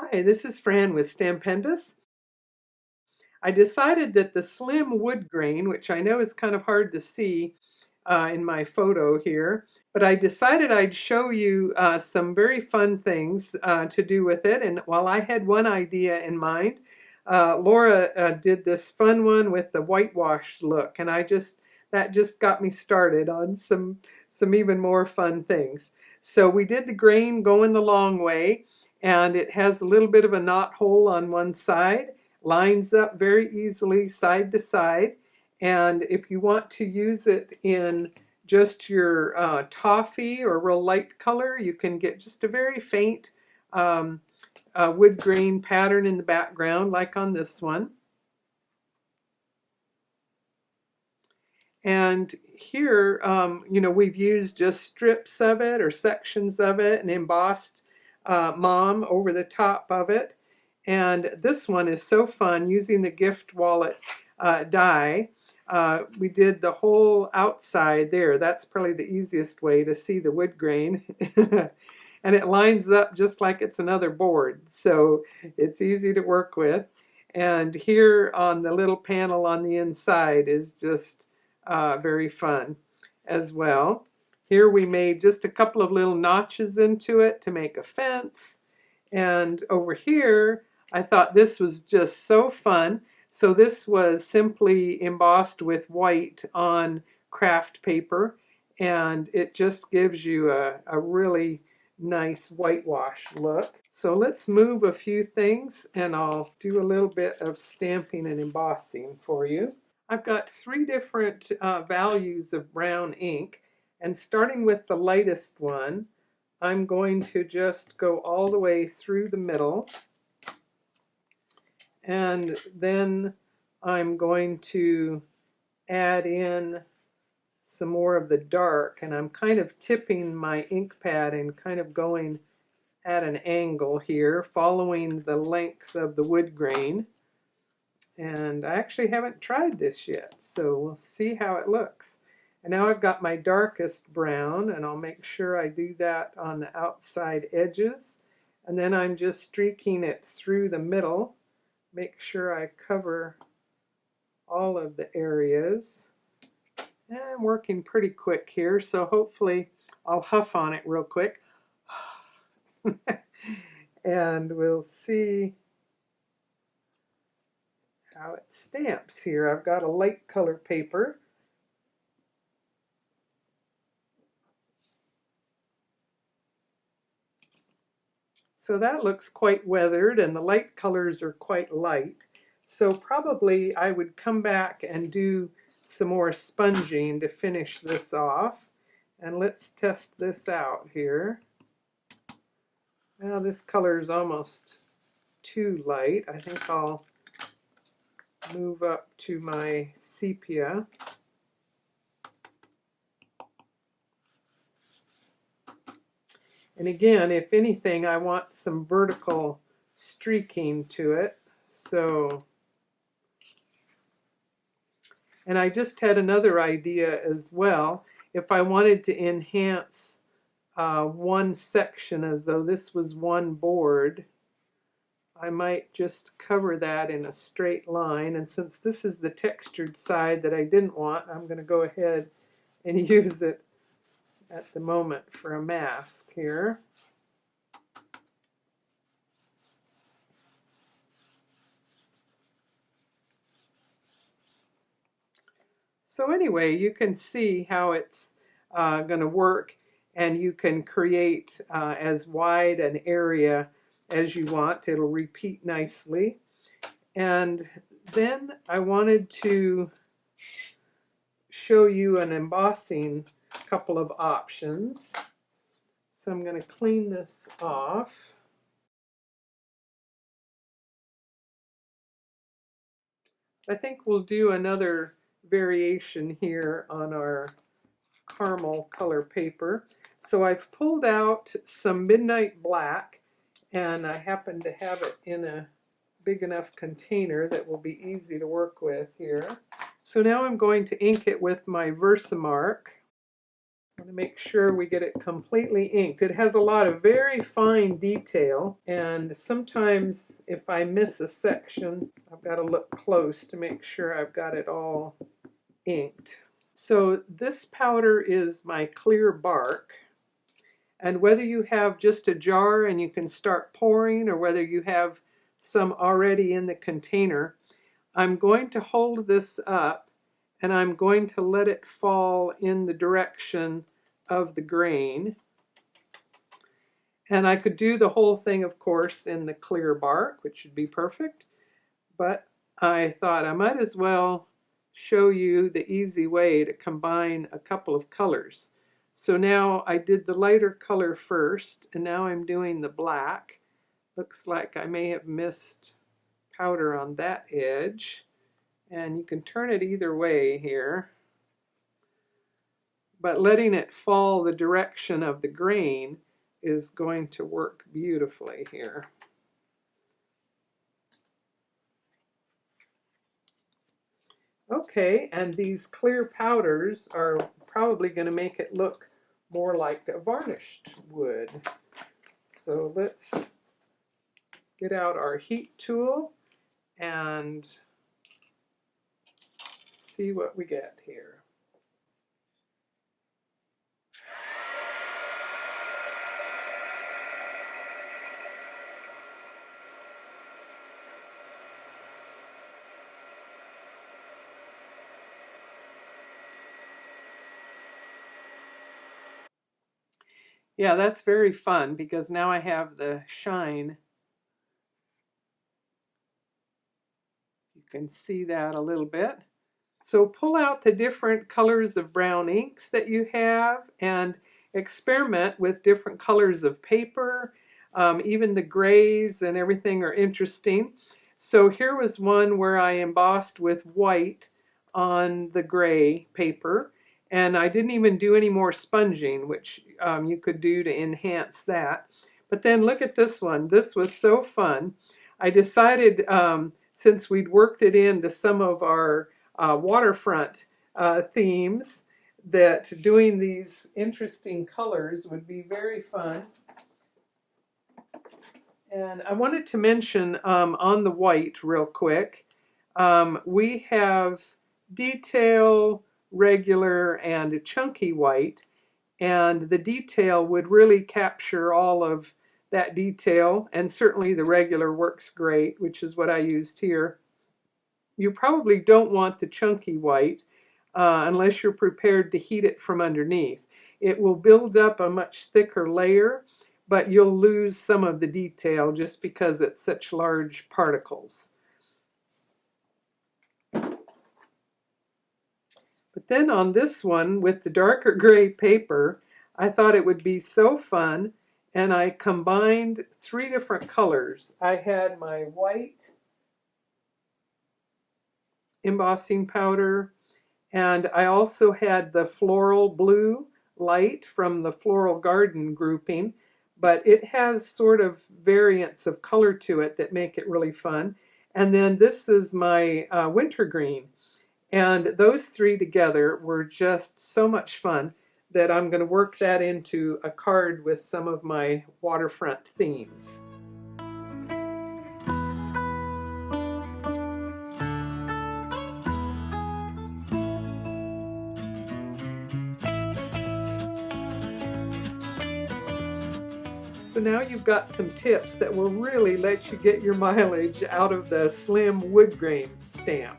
Hi, this is Fran with Stampendous. I decided that the slim wood grain, which I know is kind of hard to see in my photo here, but I decided I'd show you some very fun things to do with it. And while I had one idea in mind, Laura did this fun one with the whitewash look, and that just got me started on some even more fun things. So we did the grain going the long way, and it has a little bit of a knot hole on one side, lines up very easily side to side. And if you want to use it in just your toffee or real light color, you can get just a very faint wood grain pattern in the background, like on this one. And here, we've used just strips of it or sections of it and embossed mom over the top of it. And this one is so fun using the gift wallet die. We did the whole outside there. That's probably the easiest way to see the wood grain. And it lines up just like it's another board. So it's easy to work with. And here on the little panel on the inside is just very fun as well. Here we made just a couple of little notches into it to make a fence. And over here, I thought this was just so fun. So this was simply embossed with white on craft paper, and it just gives you a really nice whitewash look. So let's move a few things, and I'll do a little bit of stamping and embossing for you. I've got three different values of brown ink, and starting with the lightest one, I'm going to just go all the way through the middle, and then I'm going to add in some more of the dark, and I'm kind of tipping my ink pad and kind of going at an angle here, following the length of the wood grain. And I actually haven't tried this yet, so we'll see how it looks. And now I've got my darkest brown, and I'll make sure I do that on the outside edges. And then I'm just streaking it through the middle. Make sure I cover all of the areas. And I'm working pretty quick here, so hopefully I'll huff on it real quick. And we'll see how it stamps here. I've got a light color paper. So that looks quite weathered, and the light colors are quite light. So probably I would come back and do some more sponging to finish this off. And let's test this out here. Now this color is almost too light. I think I'll move up to my sepia. And again, if anything, I want some vertical streaking to it. And I just had another idea as well. If I wanted to enhance one section as though this was one board, I might just cover that in a straight line. And since this is the textured side that I didn't want, I'm going to go ahead and use it at the moment for a mask here. So anyway, you can see how it's going to work, and you can create as wide an area as you want. It'll repeat nicely. And then I wanted to show you an embossing couple of options. So I'm going to clean this off. I think we'll do another variation here on our caramel color paper. So I've pulled out some midnight black, and I happen to have it in a big enough container that will be easy to work with here. So now I'm going to ink it with my Versamark. to make sure we get it completely inked. It has a lot of very fine detail, and sometimes if I miss a section, I've got to look close to make sure I've got it all inked. So this powder is my clear bark, and whether you have just a jar and you can start pouring, or whether you have some already in the container, I'm going to hold this up and I'm going to let it fall in the direction of the grain. And I could do the whole thing, of course, in the clear bark, which would be perfect, but I thought I might as well show you the easy way to combine a couple of colors. So now I did the lighter color first, and now I'm doing the black. Looks like I may have missed powder on that edge, and you can turn it either way here, but letting it fall the direction of the grain is going to work beautifully here. Okay, and these clear powders are probably going to make it look more like a varnished wood. So let's get out our heat tool and see what we get here. Yeah, that's very fun because now I have the shine. You can see that a little bit. So pull out the different colors of brown inks that you have and experiment with different colors of paper. Even the grays and everything are interesting. So here was one where I embossed with white on the gray paper, and I didn't even do any more sponging, which you could do to enhance that. But then look at this one. This was so fun. I decided, since we'd worked it into some of our waterfront themes, that doing these interesting colors would be very fun. And I wanted to mention on the white real quick, we have detail, regular, and a chunky white, and the detail would really capture all of that detail, and certainly the regular works great, which is what I used here. You probably don't want the chunky white unless you're prepared to heat it from underneath. It will build up a much thicker layer, but you'll lose some of the detail just because it's such large particles. But then on this one, with the darker gray paper, I thought it would be so fun, and I combined 3 different colors. I had my white embossing powder, and I also had the floral blue light from the Floral Garden grouping, but it has sort of variants of color to it that make it really fun. And then this is my wintergreen. And those 3 together were just so much fun that I'm going to work that into a card with some of my waterfront themes. So now you've got some tips that will really let you get your mileage out of the slim wood grain stamp.